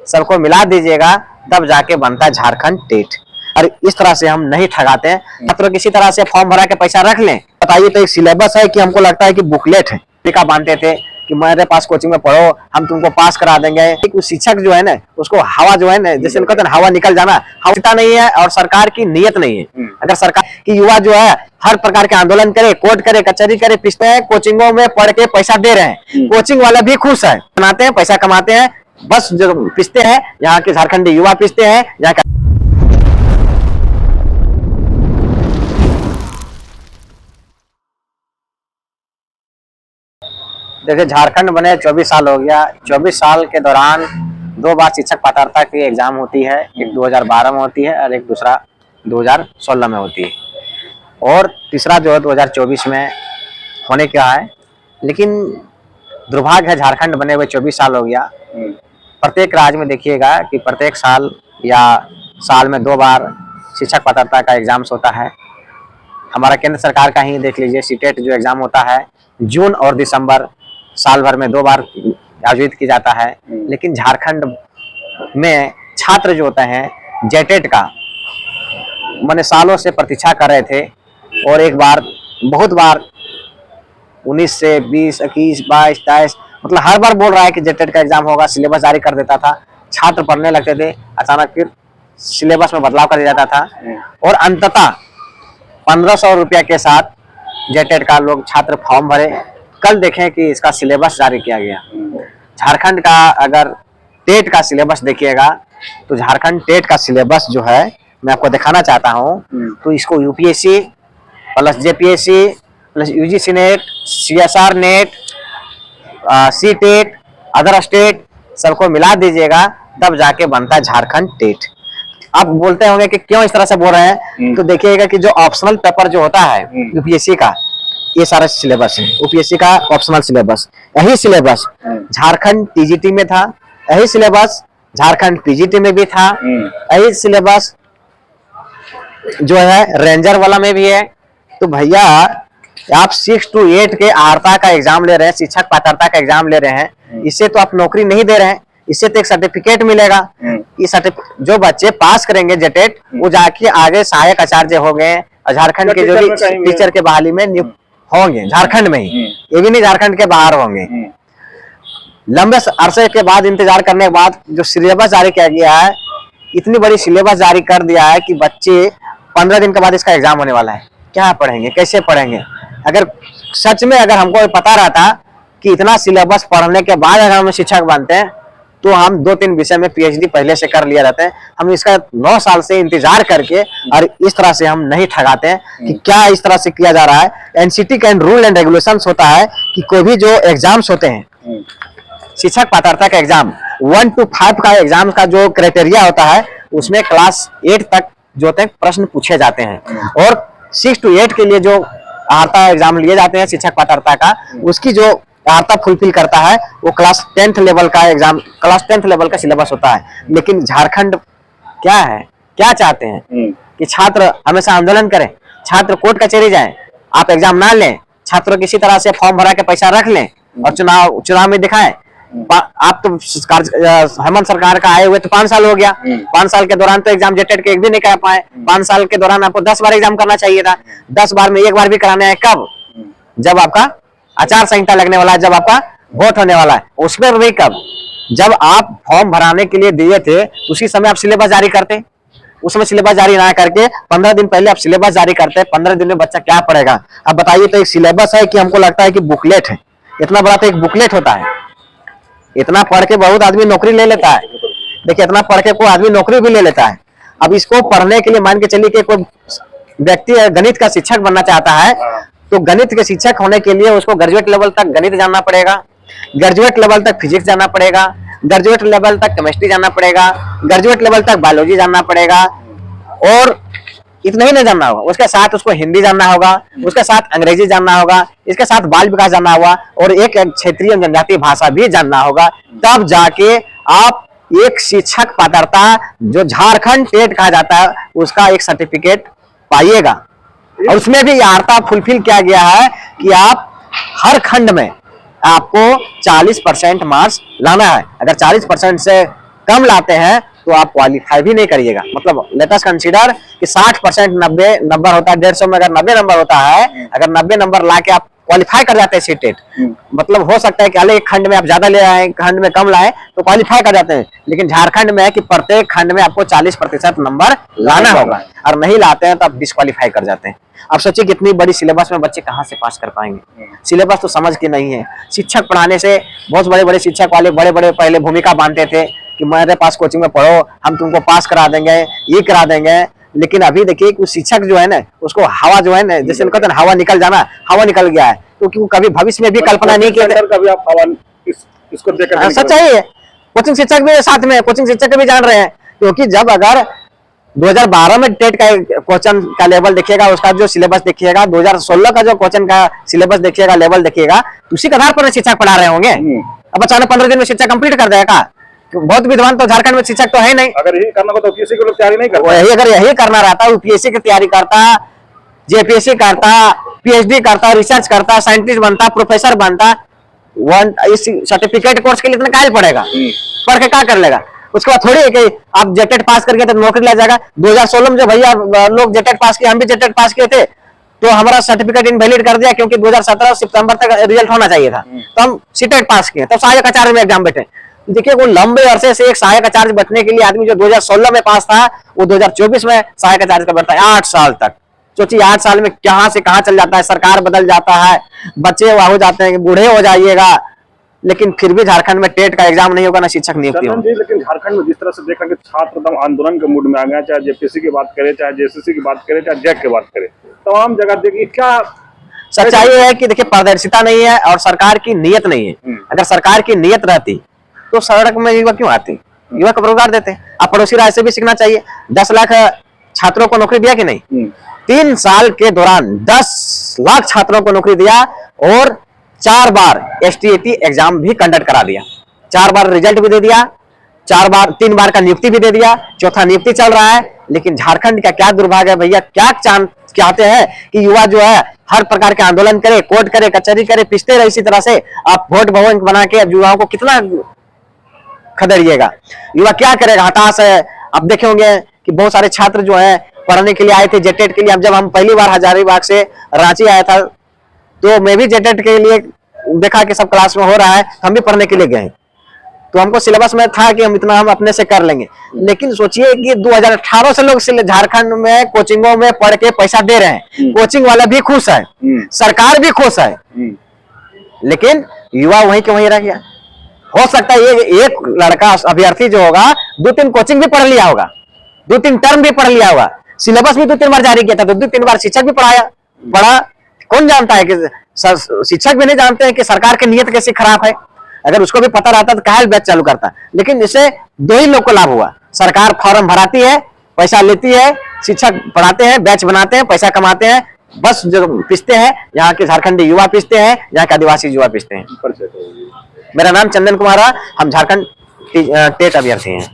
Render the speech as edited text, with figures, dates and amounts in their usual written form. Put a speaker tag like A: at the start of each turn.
A: सबको मिला दीजिएगा, तब जाके बनता है झारखंड टेट। और इस तरह से हम नहीं ठगाते हैं। छात्र किसी तरह से फॉर्म भरा के पैसा रख लें। बताइए, तो एक सिलेबस है कि हमको लगता है कि बुकलेट है। टीका बांधते थे कि मेरे पास कोचिंग में पढ़ो, हम तुमको पास करा देंगे। कुछ शिक्षक जो है ना, उसको हवा जो है ना, जैसे कहते हैं हवा निकल जाना, हवा नहीं है और सरकार की नीयत नहीं है। अगर सरकार की युवा जो है हर प्रकार के आंदोलन करे, कोर्ट करे, कचहरी करे, पिसते हैं, कोचिंगों में पढ़ के पैसा दे रहे हैं, कोचिंग वाले भी खुश है, बनाते हैं, पैसा कमाते हैं, बस जो पिसते हैं यहाँ के झारखंडी युवा पिसते हैं। यहाँ देखिए, झारखंड बने 24 साल हो गया। 24 साल के दौरान 2 बार शिक्षक पात्रता की एग्जाम होती है। एक 2012 में होती है और एक दूसरा 2016 में होती है, और तीसरा जो है 2024 में होने का है। लेकिन दुर्भाग्य है, झारखंड बने हुए 24 साल हो गया। प्रत्येक राज्य में देखिएगा कि प्रत्येक साल या साल में 2 बार शिक्षक पात्रता का एग्जाम्स होता है। हमारा केंद्र सरकार का ही देख लीजिए, सीटेट जो एग्जाम होता है जून और दिसंबर, साल भर में 2 बार आयोजित किया जाता है। लेकिन झारखंड में छात्र जो होते हैं जेटेट का मैंने सालों से प्रतीक्षा कर रहे थे, और एक बार बहुत बार 19 से 20, 21, 22, 23 मतलब हर बार बोल रहा है कि जेटेट का एग्जाम होगा। सिलेबस जारी कर देता था, छात्र पढ़ने लगते थे, अचानक फिर सिलेबस में बदलाव कर दिया जाता था, और अंततः 1500 रुपया के साथ जेटेट का लोग छात्र फॉर्म भरे। कल देखें कि इसका सिलेबस जारी किया गया। झारखंड का अगर टेट का सिलेबस देखिएगा तो झारखंड टेट का सिलेबस जो है मैं आपको दिखाना चाहता हूं। तो इसको UPSC plus JPSC plus UGC NET, CSR NET, C TET, other state सबको मिला दीजिएगा, तब जाके बनता है झारखंड टेट। आप बोलते होंगे कि क्यों इस तरह से बोल रहे हैं, तो देखिएगा कि जो ऑप्शनल पेपर जो होता है यूपीएससी का, ये सारा सिलेबस है यूपीएससी का ऑप्शनल सिलेबस। यही सिलेबस झारखंड टीजीटी में था, यही सिलेबस झारखंड पीजीटी में भी था, यही सिलेबस जो है रेंजर वाला में भी है। तो भैया, आप 6 to 8 के आर्ता का एग्जाम ले रहे हैं, शिक्षक पात्रता का एग्जाम ले रहे हैं, इससे तो आप नौकरी नहीं दे रहे हैं, इससे तो एक सर्टिफिकेट मिलेगा। इस जो बच्चे पास करेंगे जेटेट, वो जाके आगे सहायक आचार्य हो गए, झारखंड के जो भी टीचर के बहाली में नियुक्त होंगे, झारखंड में ही, ये भी नहीं झारखंड के बाहर होंगे। लंबे अरसे के बाद इंतजार करने के बाद जो सिलेबस जारी किया गया है, इतनी बड़ी सिलेबस जारी कर दिया है कि बच्चे 15 दिन के बाद इसका एग्जाम होने वाला है। क्या पढ़ेंगे, कैसे पढ़ेंगे? अगर सच में अगर हमको पता रहता कि इतना सिलेबस पढ़ने के बाद अगर हम शिक्षक बनते हैं, तो हम 2-3 विषय में पीएचडी पहले से कर लिया रहते हैं। हम इसका 9 साल से इंतजार करके, और इस तरह से हम नहीं ठगाते हैं कि क्या इस तरह से किया जा रहा है। एनसीटी का रूल एंड रेगुलेशंस होता है कि कोई भी जो एग्जाम्स होते हैं, शिक्षक पात्रता का एग्जाम 1 to 5 का एग्जाम का जो क्राइटेरिया होता है, उसमें क्लास 8 तक जो होते हैं प्रश्न पूछे जाते हैं, और 6 to 8 के लिए जो आर्ता एग्जाम लिए जाते हैं शिक्षक पात्रता का, उसकी जो आर्ता फुलफिल करता है वो क्लास 10th लेवल का एग्जाम, क्लास 10th लेवल का सिलेबस होता है। लेकिन झारखंड क्या है, क्या चाहते हैं कि छात्र हमेशा आंदोलन करें, छात्र कोर्ट कचहरी जाएं, आप एग्जाम ना लें, छात्रों किसी तरह से फॉर्म भरा के पैसा रख लें और चुनाव में दिखाएं। आप तो हेमंत सरकार का आए हुए तो 5 साल हो गया, 5 साल के दौरान तो एग्जाम जेटेट के एक भी नहीं कर पाए। 5 साल के दौरान आपको 10 बार एग्जाम करना चाहिए था, 10 बार में 1 बार भी कराना है। कब? जब आपका आचार संहिता लगने वाला है, जब आपका वोट होने वाला है, उसमें भी कब? जब आप फॉर्म भराने के लिए दिए थे, उसी समय आप सिलेबस जारी करते, उसमें सिलेबस जारी ना करके 15 दिन पहले आप सिलेबस जारी करते। 15 दिन में बच्चा क्या पढ़ेगा? अब बताइए, तो एक सिलेबस है कि हमको लगता है कि बुकलेट है। इतना बड़ा तो एक बुकलेट होता है। इतना पढ़ के बहुत आदमी नौकरी ले लेता है। देखिए, इतना पढ़ के कोई आदमी नौकरी भी ले लेता है। अब इसको पढ़ने के लिए मान के चलिए कि कोई व्यक्ति गणित का शिक्षक बनना चाहता है, तो गणित के शिक्षक होने के लिए उसको ग्रेजुएट लेवल तक गणित जानना पड़ेगा, ग्रेजुएट लेवल तक फिजिक्स जानना पड़ेगा, ग्रेजुएट लेवल तक केमिस्ट्री जानना पड़ेगा, ग्रेजुएट लेवल तक बायोलॉजी जानना पड़ेगा, और इतना ही नहीं जानना होगा, उसके साथ उसको हिंदी जानना होगा, उसके साथ अंग्रेजी जानना होगा, इसके साथ बाल विकास जानना होगा, और एक क्षेत्रीय जनजातीय भाषा भी जानना होगा। तब जाके आप एक शिक्षक पात्रता जो झारखंड टेट कहा जाता है, उसका एक सर्टिफिकेट पाइएगा। और उसमें भी आर्ता फुलफिल किया गया है कि आप हर खंड में आपको 40% मार्क्स लाना है। अगर 40% से कम लाते हैं तो आप क्वालिफाई भी नहीं करिएगा। मतलब लेट अस कंसीडर कि 60% 90 नंबर होता है, 150 में अगर 90 नंबर होता है, अगर 90 नंबर ला के आप क्वालिफाई कर जाते हैं सीटेट, मतलब हो सकता है कि अलग एक खंड में आप ज्यादा ले आए, खंड में कम लाए तो क्वालिफाई कर जाते हैं। लेकिन झारखंड में है कि प्रत्येक खंड में आपको 40% नंबर लाना होगा, और नहीं लाते हैं तो आप डिस्क्वालीफाई कर जाते हैं। अब सोचिए कितनी बड़ी सिलेबस में बच्चे कहाँ से पास कर पाएंगे। सिलेबस तो समझ के नहीं है। शिक्षक पढ़ाने से बहुत बड़े बड़े शिक्षक वाले बड़े बड़े पहले भूमिका बांधते थे कि मेरे पास कोचिंग में पढ़ो, हम तुमको पास करा देंगे, ये करा देंगे। लेकिन अभी देखिए कि शिक्षक जो है ना, उसको हवा जो है ना, जैसे कहते हैं हवा निकल जाना, हवा निकल गया है, क्योंकि वो कभी भविष्य में भी कल्पना नहीं किया।
B: इसको देखकर
A: सच्चाई है। कोचिंग शिक्षक भी साथ में, कोचिंग शिक्षक भी जान रहे हैं, क्योंकि जब अगर 2012 में टेट का क्वेश्चन का लेवल देखिएगा, उसका जो सिलेबस देखिएगा, 2016 का जो क्वेश्चन का सिलेबस देखिएगा, लेवल देखिएगा, उसी के आधार पर शिक्षक पढ़ा रहे होंगे। अब अचानक 15 दिन में शिक्षा कंप्लीट कर देगा। बहुत विद्वान तो झारखंड में शिक्षक तो है नहीं।
B: अगर यही करना होता तो यूपीएससी के लोग तैयारी नहीं करते।
A: वही अगर यही करना रहता, यूपीएससी की तैयारी करता, जेपीएससी करता, पीएचडी करता, रिसर्च करता, साइंटिस्ट बनता, प्रोफेसर बनता, इस सर्टिफिकेट कोर्स के लिए इतना काहे पड़ेगा? पढ़ के क्या कर लेगा? उसके बाद थोड़ी है कि आप जेटेट पास करके तो नौकरी ले जाएगा। 2016 में जो भैया लोग जेटेट पास किए, हम भी जेटेट पास किए थे, तो हमारा सर्टिफिकेट इनवैलिड कर दिया, क्योंकि 2017 सितंबर तक रिजल्ट होना चाहिए था, तो हम सीटेट पास किए, तब सहायक आचार्य में एग्जाम बैठे। देखिए वो लंबे अरसे से एक सहायक आचार्य बैठने के लिए आदमी जो 2016 में पास था, वो 2024 में सहायक आचार्य का बैठता है 8 साल तक। सोचिए 8 साल में कहां से कहां चल जाता है, सरकार बदल जाता है, बच्चे हो जाते हैं, बूढ़े हो जाइएगा, लेकिन फिर भी झारखंड में टेट का एग्जाम नहीं होगा, ना शिक्षक नियुक्ति होगी।
B: लेकिन झारखंड में जिस तरह से देखा कि छात्र एकदम आंदोलन के मूड में आ गए, चाहे जेपीएससी की बात करें, चाहे जेएसएससी की बात करें, चाहे जैक की बात करें, तमाम जगह देखिए क्या
A: सच्चाई है कि देखिए पारदर्शिता नहीं है और सरकार की नीयत नहीं है। अगर सरकार की नीयत रहती तो सड़क में युवा क्यों आती? युवा को रोजगार देते। अब पड़ोसी राज्य से भी सीखना चाहिए। 10 लाख छात्रों को नौकरी दिया कि नहीं? 3 साल के दौरान 10 लाख छात्रों को नौकरी दिया और 4 बार एसटीईटी एग्जाम भी कंडक्ट करा दिया, 4 बार रिजल्ट भी दे दिया, 3 बार का नियुक्ति भी दे दिया, चौथा नियुक्ति चल रहा है। लेकिन झारखंड का क्या दुर्भाग्य है भैया, क्या चाहते हैं कि युवा जो है हर प्रकार के आंदोलन करे, कोर्ट करे, कचहरी करे, पिसते रहे। इसी तरह से आप वोट भवन बना के युवाओं को कितना खदेड़िएगा? युवा क्या करेगा? हताश है। अब देखे होंगे कि बहुत सारे छात्र जो है पढ़ने के लिए आए थे जेटेट के लिए। अब जब हम पहली बार हजारीबाग से रांची आया था, तो मैं भी जेटेट के लिए देखा कि सब क्लास में हो रहा है, हम भी पढ़ने के लिए गए। तो हमको सिलेबस में था कि हम इतना हम अपने से कर लेंगे। लेकिन सोचिए कि 2018 से लोग झारखंड में कोचिंगों में पढ़ के पैसा दे रहे हैं, कोचिंग वाला भी खुश है, सरकार भी खुश है, लेकिन युवा वहीं के वहीं रह गया। हो सकता है ये एक लड़का अभ्यर्थी जो होगा 2-3 कोचिंग भी पढ़ लिया होगा, 2-3 टर्म भी पढ़ लिया होगा, सिलेबस भी 2-3 बार जारी किया था, 2-3 बार शिक्षक भी पढ़ा। कौन जानता है कि शिक्षक भी नहीं जानते हैं कि सरकार की नीयत कैसी खराब है। अगर उसको भी पता रहता तो काहे बैच चालू करता। लेकिन इससे 2 ही लोग को लाभ हुआ। सरकार फॉर्म भराती है, पैसा लेती है, शिक्षक पढ़ाते हैं, बैच बनाते हैं, पैसा कमाते हैं, बस जो पिसते हैं यहाँ के झारखंडी युवा पिसते हैं, यहाँ के आदिवासी युवा पिसते हैं। मेरा नाम चंदन कुमार है, हम झारखंड टेट अभ्यर्थी हैं।